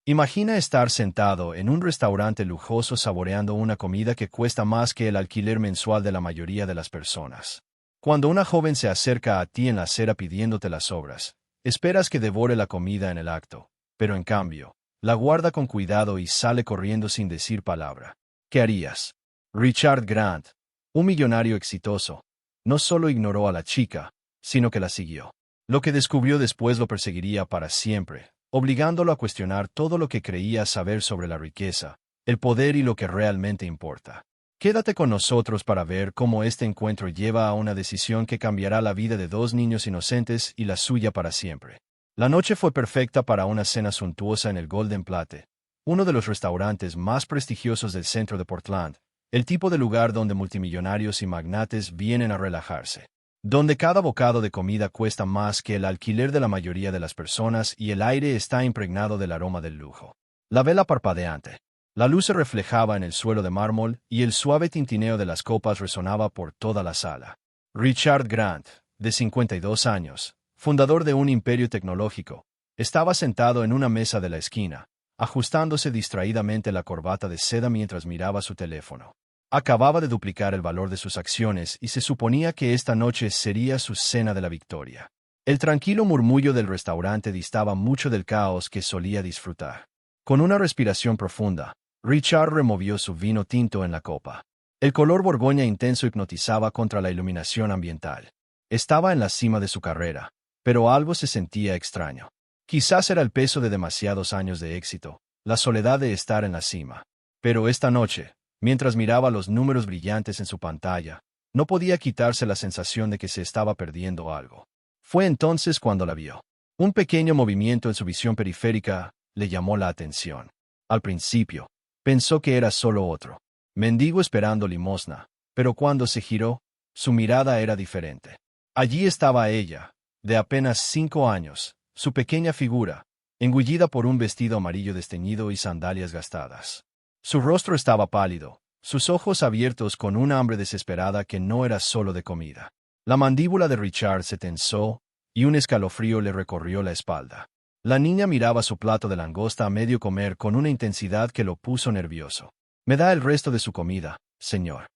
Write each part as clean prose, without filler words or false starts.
Imagina estar sentado en un restaurante lujoso saboreando una comida que cuesta más que el alquiler mensual de la mayoría de las personas. Cuando una joven se acerca a ti en la acera pidiéndote las sobras, esperas que devore la comida en el acto, pero en cambio, la guarda con cuidado y sale corriendo sin decir palabra. ¿Qué harías? Richard Grant, un millonario exitoso, no solo ignoró a la chica, sino que la siguió. Lo que descubrió después lo perseguiría para siempre, obligándolo a cuestionar todo lo que creía saber sobre la riqueza, el poder y lo que realmente importa. Quédate con nosotros para ver cómo este encuentro lleva a una decisión que cambiará la vida de dos niños inocentes y la suya para siempre. La noche fue perfecta para una cena suntuosa en el Golden Plate, uno de los restaurantes más prestigiosos del centro de Portland, el tipo de lugar donde multimillonarios y magnates vienen a relajarse, donde cada bocado de comida cuesta más que el alquiler de la mayoría de las personas y el aire está impregnado del aroma del lujo. La vela parpadeante. La luz se reflejaba en el suelo de mármol y el suave tintineo de las copas resonaba por toda la sala. Richard Grant, de 52 años, fundador de un imperio tecnológico, estaba sentado en una mesa de la esquina, ajustándose distraídamente la corbata de seda mientras miraba su teléfono. Acababa de duplicar el valor de sus acciones y se suponía que esta noche sería su cena de la victoria. El tranquilo murmullo del restaurante distaba mucho del caos que solía disfrutar. Con una respiración profunda, Richard removió su vino tinto en la copa. El color borgoña intenso hipnotizaba contra la iluminación ambiental. Estaba en la cima de su carrera, pero algo se sentía extraño. Quizás era el peso de demasiados años de éxito, la soledad de estar en la cima. Pero esta noche, mientras miraba los números brillantes en su pantalla, no podía quitarse la sensación de que se estaba perdiendo algo. Fue entonces cuando la vio. Un pequeño movimiento en su visión periférica le llamó la atención. Al principio, pensó que era solo otro mendigo esperando limosna, pero cuando se giró, su mirada era diferente. Allí estaba ella, de apenas 5 años, su pequeña figura, engullida por un vestido amarillo desteñido y sandalias gastadas. Su rostro estaba pálido, sus ojos abiertos con una hambre desesperada que no era solo de comida. La mandíbula de Richard se tensó, y un escalofrío le recorrió la espalda. La niña miraba su plato de langosta a medio comer con una intensidad que lo puso nervioso. «Me da el resto de su comida, señor.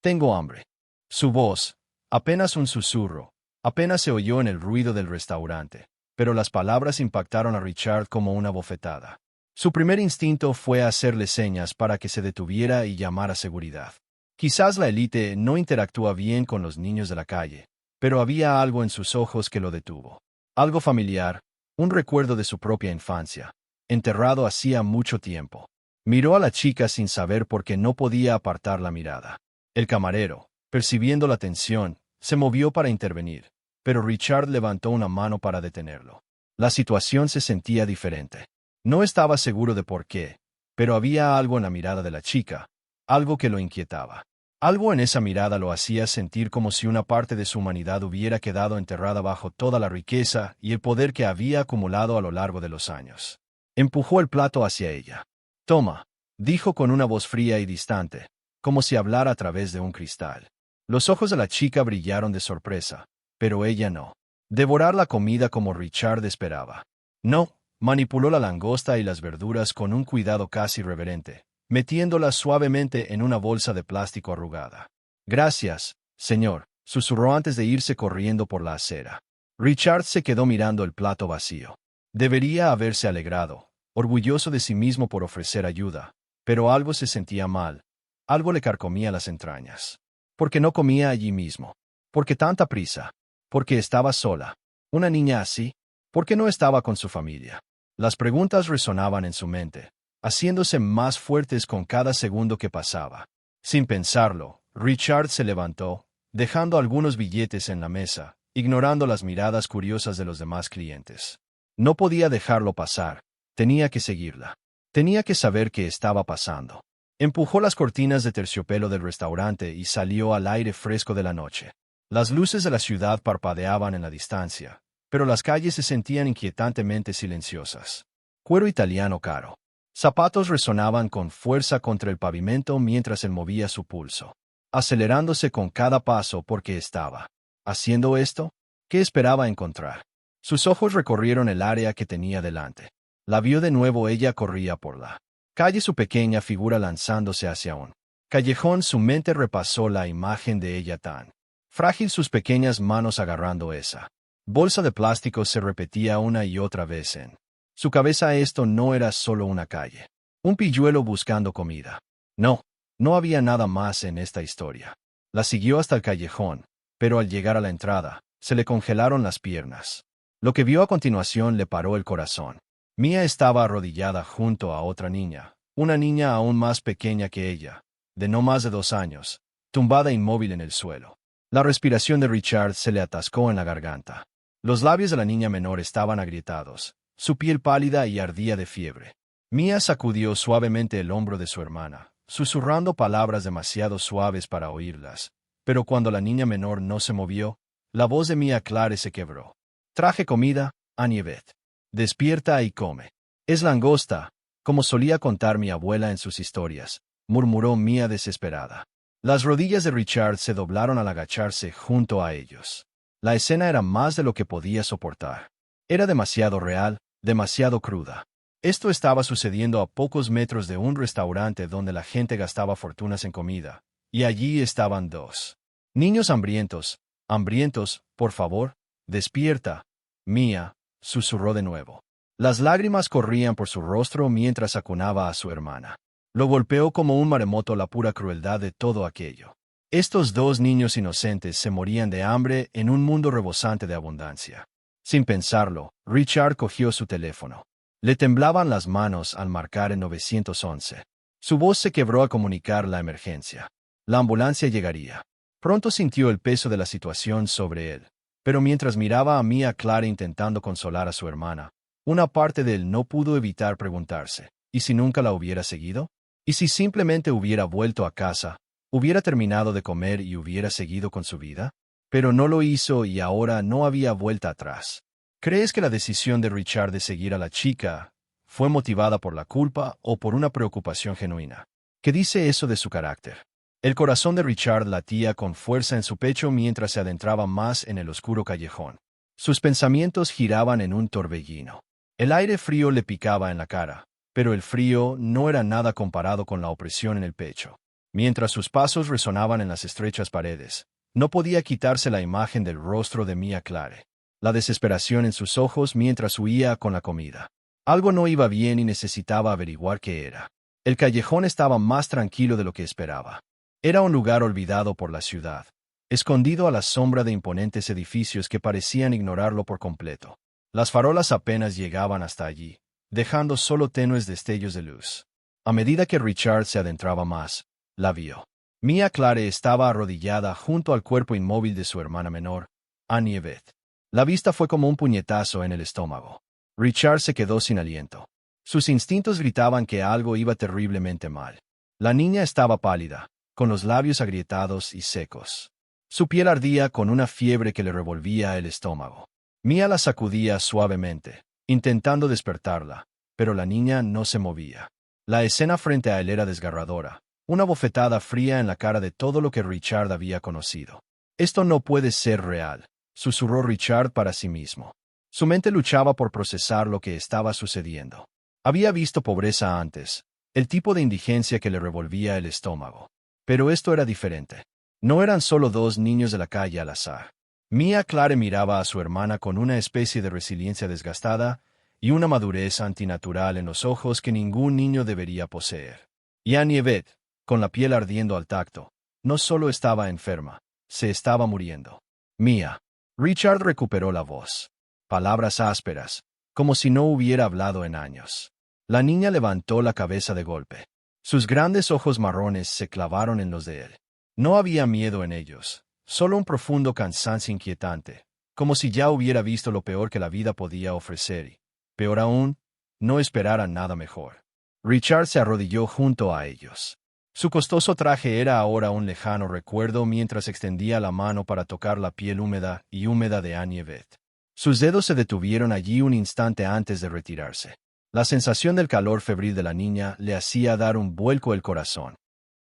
Tengo hambre». Su voz, apenas un susurro, apenas se oyó en el ruido del restaurante, pero las palabras impactaron a Richard como una bofetada. Su primer instinto fue hacerle señas para que se detuviera y llamar a seguridad. Quizás la élite no interactúa bien con los niños de la calle, pero había algo en sus ojos que lo detuvo. Algo familiar, un recuerdo de su propia infancia, enterrado hacía mucho tiempo. Miró a la chica sin saber por qué no podía apartar la mirada. El camarero, percibiendo la tensión, se movió para intervenir, pero Richard levantó una mano para detenerlo. La situación se sentía diferente. No estaba seguro de por qué, pero había algo en la mirada de la chica, algo que lo inquietaba. Algo en esa mirada lo hacía sentir como si una parte de su humanidad hubiera quedado enterrada bajo toda la riqueza y el poder que había acumulado a lo largo de los años. Empujó el plato hacia ella. «Toma», dijo con una voz fría y distante, como si hablara a través de un cristal. Los ojos de la chica brillaron de sorpresa, pero ella no. Devorar la comida como Richard esperaba. No, manipuló la langosta y las verduras con un cuidado casi reverente, metiéndolas suavemente en una bolsa de plástico arrugada. «Gracias, señor», susurró antes de irse corriendo por la acera. Richard se quedó mirando el plato vacío. Debería haberse alegrado, orgulloso de sí mismo por ofrecer ayuda, pero algo se sentía mal, algo le carcomía las entrañas. ¿Por qué no comía allí mismo? ¿Por qué tanta prisa? ¿Por qué estaba sola? ¿Una niña así? ¿Por qué no estaba con su familia? Las preguntas resonaban en su mente, haciéndose más fuertes con cada segundo que pasaba. Sin pensarlo, Richard se levantó, dejando algunos billetes en la mesa, ignorando las miradas curiosas de los demás clientes. No podía dejarlo pasar. Tenía que seguirla. Tenía que saber qué estaba pasando. Empujó las cortinas de terciopelo del restaurante y salió al aire fresco de la noche. Las luces de la ciudad parpadeaban en la distancia, pero las calles se sentían inquietantemente silenciosas. Cuero italiano caro. Zapatos resonaban con fuerza contra el pavimento mientras él movía su pulso, acelerándose con cada paso porque estaba haciendo esto. ¿Qué esperaba encontrar? Sus ojos recorrieron el área que tenía delante. La vio de nuevo, ella corría por la calle, su pequeña figura lanzándose hacia un callejón. Su mente repasó la imagen de ella tan frágil, sus pequeñas manos agarrando esa bolsa de plástico. Se repetía una y otra vez en su cabeza. Esto no era solo una calle, un pilluelo buscando comida. No, no había nada más en esta historia. La siguió hasta el callejón, pero al llegar a la entrada, se le congelaron las piernas. Lo que vio a continuación le paró el corazón. Mia estaba arrodillada junto a otra niña, una niña aún más pequeña que ella, de no más de 2 años, tumbada inmóvil en el suelo. La respiración de Richard se le atascó en la garganta. Los labios de la niña menor estaban agrietados, su piel pálida y ardía de fiebre. Mia sacudió suavemente el hombro de su hermana, susurrando palabras demasiado suaves para oírlas, pero cuando la niña menor no se movió, la voz de Mia Clare se quebró. «Traje comida, Annie-Beth. Despierta y come. Es langosta, como solía contar mi abuela en sus historias», murmuró Mia desesperada. Las rodillas de Richard se doblaron al agacharse junto a ellos. La escena era más de lo que podía soportar. Era demasiado real, demasiado cruda. Esto estaba sucediendo a pocos metros de un restaurante donde la gente gastaba fortunas en comida, y allí estaban 2 niños hambrientos. «Hambrientos, por favor, despierta, Mia», susurró de nuevo. Las lágrimas corrían por su rostro mientras acunaba a su hermana. Lo golpeó como un maremoto la pura crueldad de todo aquello. Estos 2 niños inocentes se morían de hambre en un mundo rebosante de abundancia. Sin pensarlo, Richard cogió su teléfono. Le temblaban las manos al marcar el 911. Su voz se quebró al comunicar la emergencia. La ambulancia llegaría. Pronto sintió el peso de la situación sobre él. Pero mientras miraba a Mia Clare intentando consolar a su hermana, una parte de él no pudo evitar preguntarse, ¿y si nunca la hubiera seguido? ¿Y si simplemente hubiera vuelto a casa, hubiera terminado de comer y hubiera seguido con su vida? Pero no lo hizo y ahora no había vuelta atrás. ¿Crees que la decisión de Richard de seguir a la chica fue motivada por la culpa o por una preocupación genuina? ¿Qué dice eso de su carácter? El corazón de Richard latía con fuerza en su pecho mientras se adentraba más en el oscuro callejón. Sus pensamientos giraban en un torbellino. El aire frío le picaba en la cara, pero el frío no era nada comparado con la opresión en el pecho. Mientras sus pasos resonaban en las estrechas paredes, no podía quitarse la imagen del rostro de Mia Clare, la desesperación en sus ojos mientras huía con la comida. Algo no iba bien y necesitaba averiguar qué era. El callejón estaba más tranquilo de lo que esperaba. Era un lugar olvidado por la ciudad, escondido a la sombra de imponentes edificios que parecían ignorarlo por completo. Las farolas apenas llegaban hasta allí, dejando solo tenues destellos de luz. A medida que Richard se adentraba más, la vio. Mia Clare estaba arrodillada junto al cuerpo inmóvil de su hermana menor, Annie-Beth. La vista fue como un puñetazo en el estómago. Richard se quedó sin aliento. Sus instintos gritaban que algo iba terriblemente mal. La niña estaba pálida, con los labios agrietados y secos. Su piel ardía con una fiebre que le revolvía el estómago. Mia la sacudía suavemente, intentando despertarla, pero la niña no se movía. La escena frente a él era desgarradora, una bofetada fría en la cara de todo lo que Richard había conocido. «Esto no puede ser real», susurró Richard para sí mismo. Su mente luchaba por procesar lo que estaba sucediendo. Había visto pobreza antes, el tipo de indigencia que le revolvía el estómago. Pero esto era diferente. No eran solo 2 niños de la calle al azar. Mia Clare miraba a su hermana con una especie de resiliencia desgastada y una madurez antinatural en los ojos que ningún niño debería poseer. Y Annie-Beth, con la piel ardiendo al tacto, no solo estaba enferma, se estaba muriendo. «Mia». Richard recuperó la voz. Palabras ásperas, como si no hubiera hablado en años. La niña levantó la cabeza de golpe. Sus grandes ojos marrones se clavaron en los de él. No había miedo en ellos, solo un profundo cansancio inquietante, como si ya hubiera visto lo peor que la vida podía ofrecer y, peor aún, no esperara nada mejor. Richard se arrodilló junto a ellos. Su costoso traje era ahora un lejano recuerdo mientras extendía la mano para tocar la piel húmeda y húmeda de Annie-Beth. Sus dedos se detuvieron allí un instante antes de retirarse. La sensación del calor febril de la niña le hacía dar un vuelco el corazón.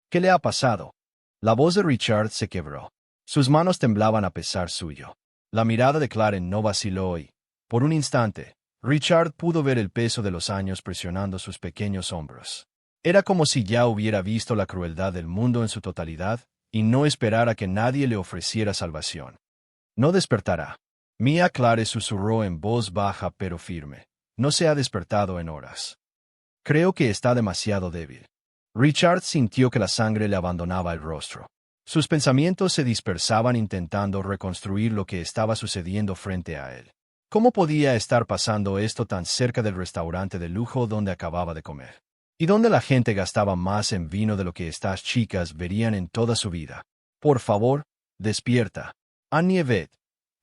«¿Qué le ha pasado?». La voz de Richard se quebró. Sus manos temblaban a pesar suyo. La mirada de Claren no vaciló y, por un instante, Richard pudo ver el peso de los años presionando sus pequeños hombros. Era como si ya hubiera visto la crueldad del mundo en su totalidad y no esperara que nadie le ofreciera salvación. No despertará. Mia Clare susurró en voz baja pero firme. No se ha despertado en horas. Creo que está demasiado débil. Richard sintió que la sangre le abandonaba el rostro. Sus pensamientos se dispersaban intentando reconstruir lo que estaba sucediendo frente a él. ¿Cómo podía estar pasando esto tan cerca del restaurante de lujo donde acababa de comer? Y donde la gente gastaba más en vino de lo que estas chicas verían en toda su vida. Por favor, despierta. Annie Beth.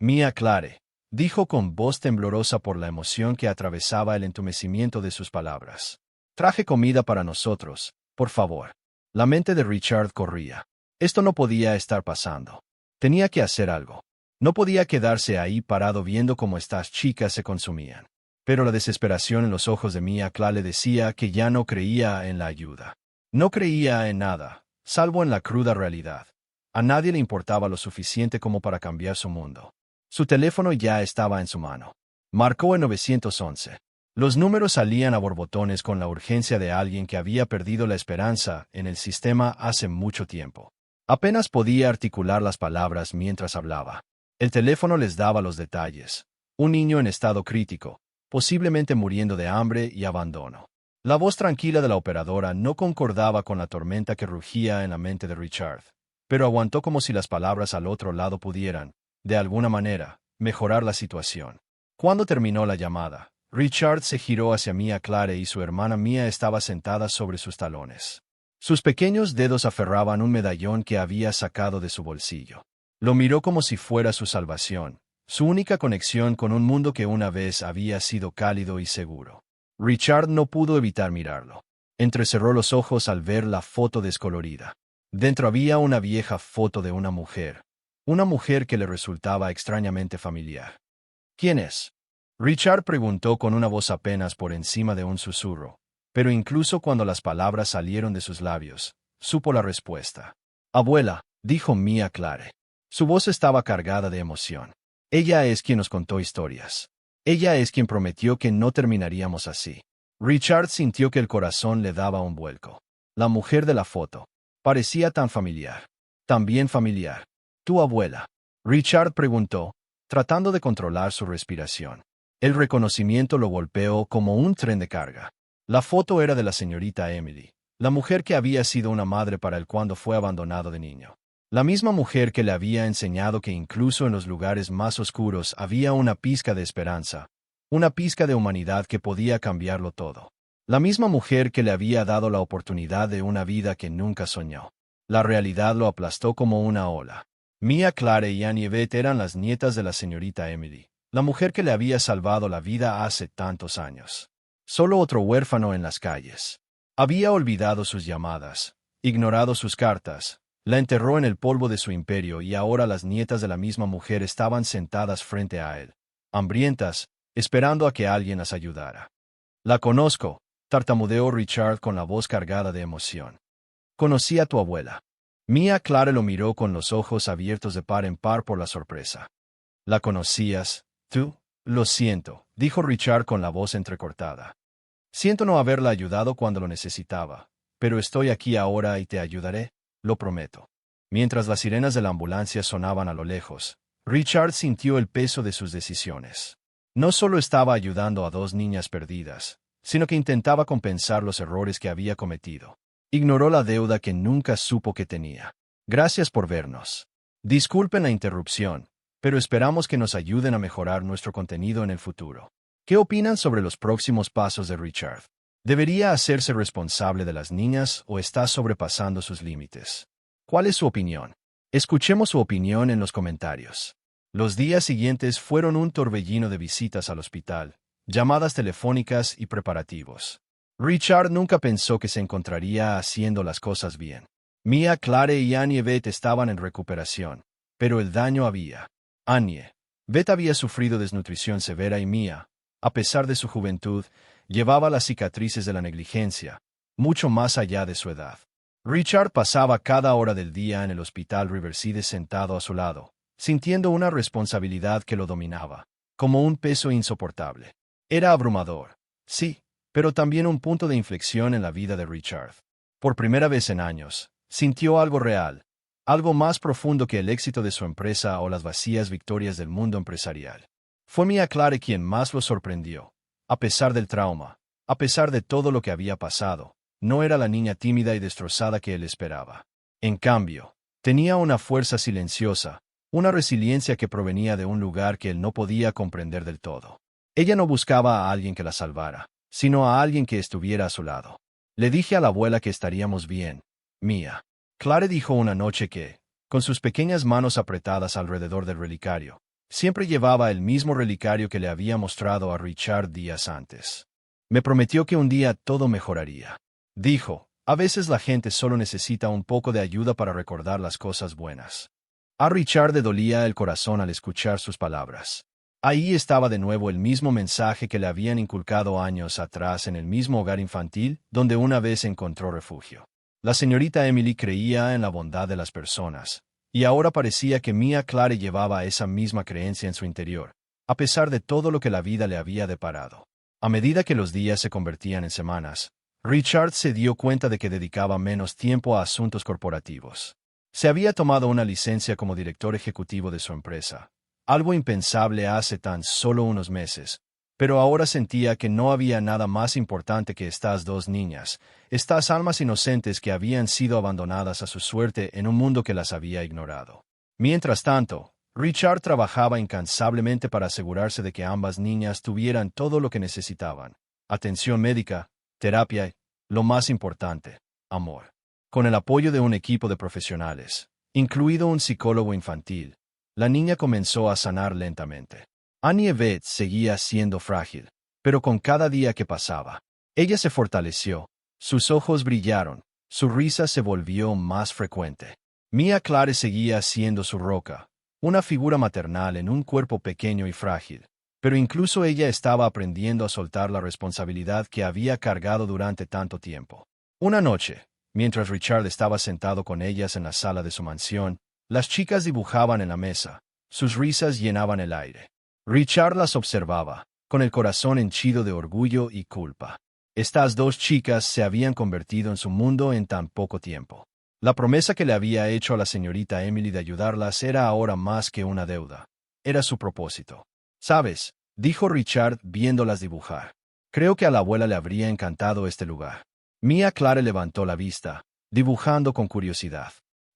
Mia Clare, dijo con voz temblorosa por la emoción que atravesaba el entumecimiento de sus palabras. Traje comida para nosotros, por favor. La mente de Richard corría. Esto no podía estar pasando. Tenía que hacer algo. No podía quedarse ahí parado viendo cómo estas chicas se consumían. Pero la desesperación en los ojos de Mia Clare le decía que ya no creía en la ayuda. No creía en nada, salvo en la cruda realidad. A nadie le importaba lo suficiente como para cambiar su mundo. Su teléfono ya estaba en su mano. Marcó el 911. Los números salían a borbotones con la urgencia de alguien que había perdido la esperanza en el sistema hace mucho tiempo. Apenas podía articular las palabras mientras hablaba. El teléfono les daba los detalles. Un niño en estado crítico, posiblemente muriendo de hambre y abandono. La voz tranquila de la operadora no concordaba con la tormenta que rugía en la mente de Richard, pero aguantó como si las palabras al otro lado pudieran, de alguna manera, mejorar la situación. Cuando terminó la llamada, Richard se giró hacia Mia Clare y su hermana Mia estaba sentada sobre sus talones. Sus pequeños dedos aferraban un medallón que había sacado de su bolsillo. Lo miró como si fuera su salvación, su única conexión con un mundo que una vez había sido cálido y seguro. Richard no pudo evitar mirarlo. Entrecerró los ojos al ver la foto descolorida. Dentro había una vieja foto de una mujer que le resultaba extrañamente familiar. ¿Quién es? Richard preguntó con una voz apenas por encima de un susurro, pero incluso cuando las palabras salieron de sus labios, supo la respuesta. Abuela, dijo Mia Clare. Su voz estaba cargada de emoción. Ella es quien nos contó historias. Ella es quien prometió que no terminaríamos así. Richard sintió que el corazón le daba un vuelco. La mujer de la foto. Parecía tan familiar. Tan bien familiar. ¿Tu abuela? Richard preguntó, tratando de controlar su respiración. El reconocimiento lo golpeó como un tren de carga. La foto era de la señorita Emily, la mujer que había sido una madre para él cuando fue abandonado de niño. La misma mujer que le había enseñado que incluso en los lugares más oscuros había una pizca de esperanza, una pizca de humanidad que podía cambiarlo todo. La misma mujer que le había dado la oportunidad de una vida que nunca soñó. La realidad lo aplastó como una ola. Mia Clare y Annie Beth eran las nietas de la señorita Emily, la mujer que le había salvado la vida hace tantos años. Solo otro huérfano en las calles. Había olvidado sus llamadas, ignorado sus cartas, la enterró en el polvo de su imperio y ahora las nietas de la misma mujer estaban sentadas frente a él, hambrientas, esperando a que alguien las ayudara. La conozco, tartamudeó Richard con la voz cargada de emoción. Conocí a tu abuela. Mia Clare lo miró con los ojos abiertos de par en par por la sorpresa. ¿La conocías, tú? Lo siento, dijo Richard con la voz entrecortada. Siento no haberla ayudado cuando lo necesitaba, pero estoy aquí ahora y te ayudaré, lo prometo. Mientras las sirenas de la ambulancia sonaban a lo lejos, Richard sintió el peso de sus decisiones. No solo estaba ayudando a dos niñas perdidas, sino que intentaba compensar los errores que había cometido. Ignoró la deuda que nunca supo que tenía. Gracias por vernos. Disculpen la interrupción, pero esperamos que nos ayuden a mejorar nuestro contenido en el futuro. ¿Qué opinan sobre los próximos pasos de Richard? ¿Debería hacerse responsable de las niñas o está sobrepasando sus límites? ¿Cuál es su opinión? Escuchemos su opinión en los comentarios. Los días siguientes fueron un torbellino de visitas al hospital, llamadas telefónicas y preparativos. Richard nunca pensó que se encontraría haciendo las cosas bien. Mia Clare y Annie Beth estaban en recuperación, pero el daño había. Annie Beth había sufrido desnutrición severa y Mia, a pesar de su juventud, llevaba las cicatrices de la negligencia, mucho más allá de su edad. Richard pasaba cada hora del día en el hospital Riverside sentado a su lado, sintiendo una responsabilidad que lo dominaba, como un peso insoportable. Era abrumador. Sí, pero también un punto de inflexión en la vida de Richard. Por primera vez en años, sintió algo real, algo más profundo que el éxito de su empresa o las vacías victorias del mundo empresarial. Fue Mia Clare quien más lo sorprendió. A pesar del trauma, a pesar de todo lo que había pasado, no era la niña tímida y destrozada que él esperaba. En cambio, tenía una fuerza silenciosa, una resiliencia que provenía de un lugar que él no podía comprender del todo. Ella no buscaba a alguien que la salvara, sino a alguien que estuviera a su lado. Le dije a la abuela que estaríamos bien, Mia. Clare dijo una noche que, con sus pequeñas manos apretadas alrededor del relicario, siempre llevaba el mismo relicario que le había mostrado a Richard días antes. Me prometió que un día todo mejoraría. Dijo, a veces la gente solo necesita un poco de ayuda para recordar las cosas buenas. A Richard le dolía el corazón al escuchar sus palabras. Ahí estaba de nuevo el mismo mensaje que le habían inculcado años atrás en el mismo hogar infantil donde una vez encontró refugio. La señorita Emily creía en la bondad de las personas, y ahora parecía que Mia Clare llevaba esa misma creencia en su interior, a pesar de todo lo que la vida le había deparado. A medida que los días se convertían en semanas, Richard se dio cuenta de que dedicaba menos tiempo a asuntos corporativos. Se había tomado una licencia como director ejecutivo de su empresa, algo impensable hace tan solo unos meses, pero ahora sentía que no había nada más importante que estas dos niñas, estas almas inocentes que habían sido abandonadas a su suerte en un mundo que las había ignorado. Mientras tanto, Richard trabajaba incansablemente para asegurarse de que ambas niñas tuvieran todo lo que necesitaban: atención médica, terapia y, lo más importante, amor. Con el apoyo de un equipo de profesionales, incluido un psicólogo infantil, la niña comenzó a sanar lentamente. Annie Yvette seguía siendo frágil, pero con cada día que pasaba, ella se fortaleció, sus ojos brillaron, su risa se volvió más frecuente. Mia Clare seguía siendo su roca, una figura maternal en un cuerpo pequeño y frágil, pero incluso ella estaba aprendiendo a soltar la responsabilidad que había cargado durante tanto tiempo. Una noche, mientras Richard estaba sentado con ellas en la sala de su mansión, las chicas dibujaban en la mesa, sus risas llenaban el aire. Richard las observaba, con el corazón henchido de orgullo y culpa. Estas dos chicas se habían convertido en su mundo en tan poco tiempo. La promesa que le había hecho a la señorita Emily de ayudarlas era ahora más que una deuda. Era su propósito. ¿Sabes?, dijo Richard viéndolas dibujar. Creo que a la abuela le habría encantado este lugar. Mia Clare levantó la vista, dibujando con curiosidad.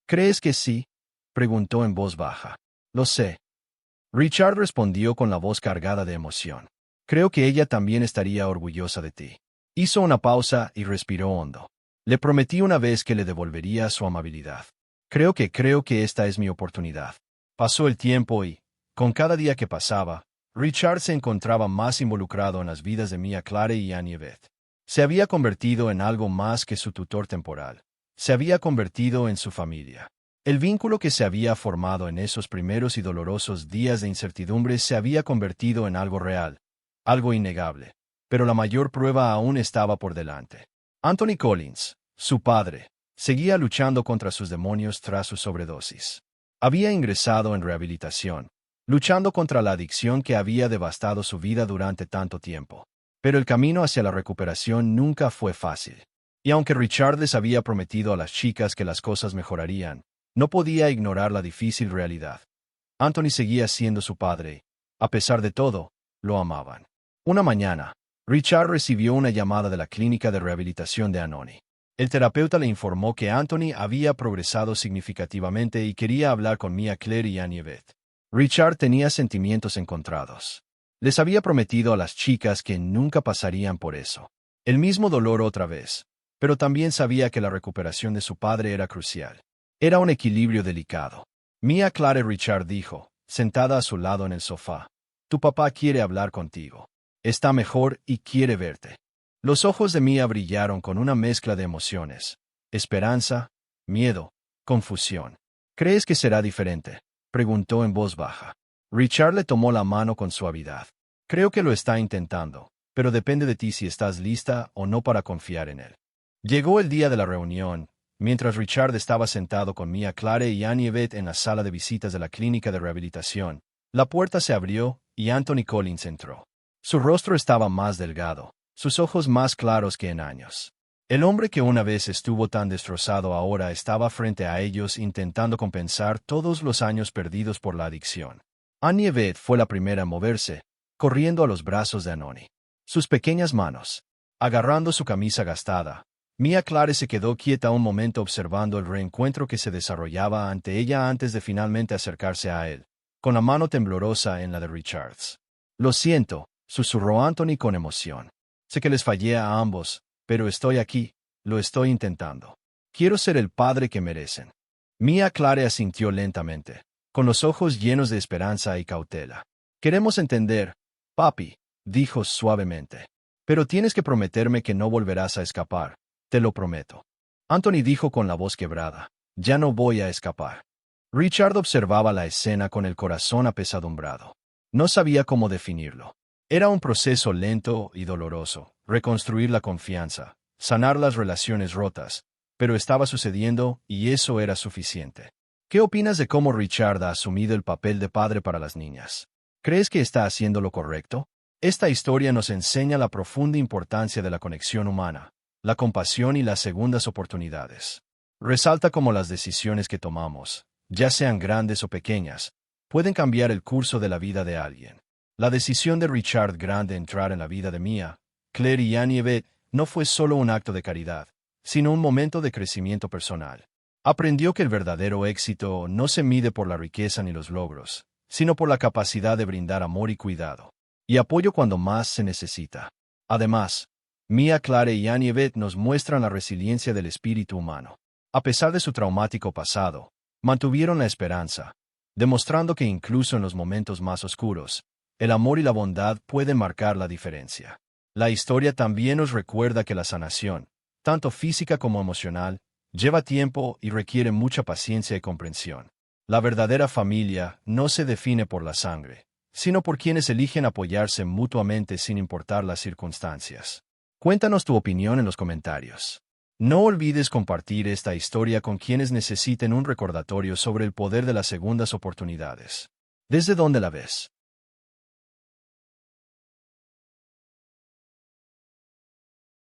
¿Crees que sí?, preguntó en voz baja. Lo sé. Richard respondió con la voz cargada de emoción. Creo que ella también estaría orgullosa de ti. Hizo una pausa y respiró hondo. Le prometí una vez que le devolvería su amabilidad. Creo que esta es mi oportunidad. Pasó el tiempo y, con cada día que pasaba, Richard se encontraba más involucrado en las vidas de Mia Clare y Annie Yvette. Se había convertido en algo más que su tutor temporal. Se había convertido en su familia. El vínculo que se había formado en esos primeros y dolorosos días de incertidumbre se había convertido en algo real, algo innegable. Pero la mayor prueba aún estaba por delante. Anthony Collins, su padre, seguía luchando contra sus demonios tras su sobredosis. Había ingresado en rehabilitación, luchando contra la adicción que había devastado su vida durante tanto tiempo. Pero el camino hacia la recuperación nunca fue fácil. Y aunque Richard les había prometido a las chicas que las cosas mejorarían, no podía ignorar la difícil realidad. Anthony seguía siendo su padre y, a pesar de todo, lo amaban. Una mañana, Richard recibió una llamada de la clínica de rehabilitación de Anoni. El terapeuta le informó que Anthony había progresado significativamente y quería hablar con Mia Clare y Annie Yvette. Richard tenía sentimientos encontrados. Les había prometido a las chicas que nunca pasarían por eso. El mismo dolor otra vez, pero también sabía que la recuperación de su padre era crucial. Era un equilibrio delicado. Mia Clare, Richard dijo, sentada a su lado en el sofá. Tu papá quiere hablar contigo. Está mejor y quiere verte. Los ojos de Mia brillaron con una mezcla de emociones. Esperanza, miedo, confusión. ¿Crees que será diferente?, preguntó en voz baja. Richard le tomó la mano con suavidad. Creo que lo está intentando, pero depende de ti si estás lista o no para confiar en él. Llegó el día de la reunión. Mientras Richard estaba sentado con Mia Clare y Annie Yvette en la sala de visitas de la clínica de rehabilitación, la puerta se abrió y Anthony Collins entró. Su rostro estaba más delgado, sus ojos más claros que en años. El hombre que una vez estuvo tan destrozado ahora estaba frente a ellos intentando compensar todos los años perdidos por la adicción. Annie Yvette fue la primera a moverse, corriendo a los brazos de Anoni. Sus pequeñas manos, agarrando su camisa gastada. Mia Clare se quedó quieta un momento observando el reencuentro que se desarrollaba ante ella antes de finalmente acercarse a él, con la mano temblorosa en la de Richards. «Lo siento», susurró Anthony con emoción. «Sé que les fallé a ambos, pero estoy aquí, lo estoy intentando. Quiero ser el padre que merecen». Mia Clare asintió lentamente, con los ojos llenos de esperanza y cautela. «Queremos entender, papi», dijo suavemente. «Pero tienes que prometerme que no volverás a escapar. Te lo prometo». Anthony dijo con la voz quebrada. «Ya no voy a escapar». Richard observaba la escena con el corazón apesadumbrado. No sabía cómo definirlo. Era un proceso lento y doloroso, reconstruir la confianza, sanar las relaciones rotas, pero estaba sucediendo y eso era suficiente. ¿Qué opinas de cómo Richard ha asumido el papel de padre para las niñas? ¿Crees que está haciendo lo correcto? Esta historia nos enseña la profunda importancia de la conexión humana, la compasión y las segundas oportunidades. Resalta cómo las decisiones que tomamos, ya sean grandes o pequeñas, pueden cambiar el curso de la vida de alguien. La decisión de Richard Grant de entrar en la vida de Mia, Claire y Annie Yvette no fue solo un acto de caridad, sino un momento de crecimiento personal. Aprendió que el verdadero éxito no se mide por la riqueza ni los logros, sino por la capacidad de brindar amor y cuidado, y apoyo cuando más se necesita. Además, Mia Clare y Annie Yvette nos muestran la resiliencia del espíritu humano. A pesar de su traumático pasado, mantuvieron la esperanza, demostrando que incluso en los momentos más oscuros, el amor y la bondad pueden marcar la diferencia. La historia también nos recuerda que la sanación, tanto física como emocional, lleva tiempo y requiere mucha paciencia y comprensión. La verdadera familia no se define por la sangre, sino por quienes eligen apoyarse mutuamente sin importar las circunstancias. Cuéntanos tu opinión en los comentarios. No olvides compartir esta historia con quienes necesiten un recordatorio sobre el poder de las segundas oportunidades. ¿Desde dónde la ves?